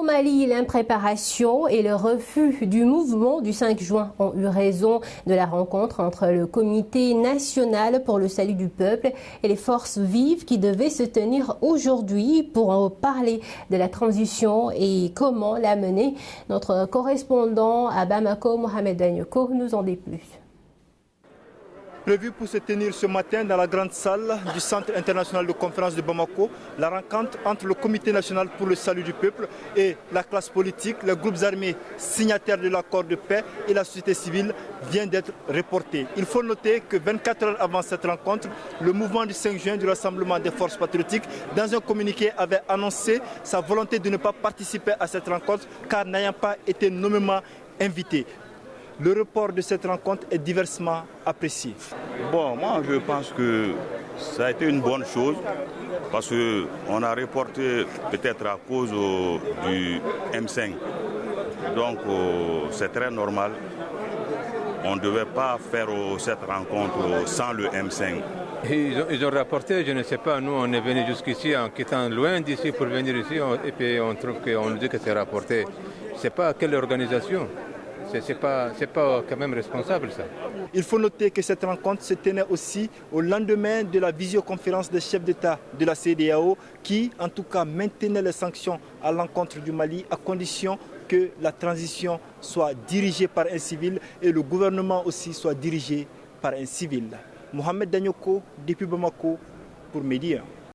Mali, l'impréparation et le refus du mouvement du 5 juin ont eu raison de la rencontre entre le Comité national pour le salut du peuple et les forces vives qui devaient se tenir aujourd'hui pour parler de la transition et comment la mener. Notre correspondant à Bamako, Mohamed Danyoko, nous en dit plus. Prévu pour se tenir ce matin dans la grande salle du Centre international de conférence de Bamako, la rencontre entre le Comité national pour le salut du peuple et la classe politique, les groupes armés signataires de l'accord de paix et la société civile vient d'être reportée. Il faut noter que 24 heures avant cette rencontre, le mouvement du 5 juin du Rassemblement des forces patriotiques, dans un communiqué, avait annoncé sa volonté de ne pas participer à cette rencontre car n'ayant pas été nommément invité. Le report de cette rencontre est diversement apprécié. Bon, moi je pense que ça a été une bonne chose parce qu'on a reporté peut-être à cause du M5. Donc c'est très normal. On ne devait pas faire cette rencontre sans le M5. Ils ont rapporté, je ne sais pas, nous on est venu jusqu'ici en quittant loin d'ici pour venir ici et puis on trouve qu'on nous dit que c'est rapporté. Je ne sais pas quelle organisation. C'est pas quand même responsable ça. Il faut noter que cette rencontre se tenait aussi au lendemain de la visioconférence des chefs d'État de la CEDEAO qui en tout cas maintenait les sanctions à l'encontre du Mali à condition que la transition soit dirigée par un civil et le gouvernement aussi soit dirigé par un civil. Mohamed Danyoko, depuis Bamako, pour Média.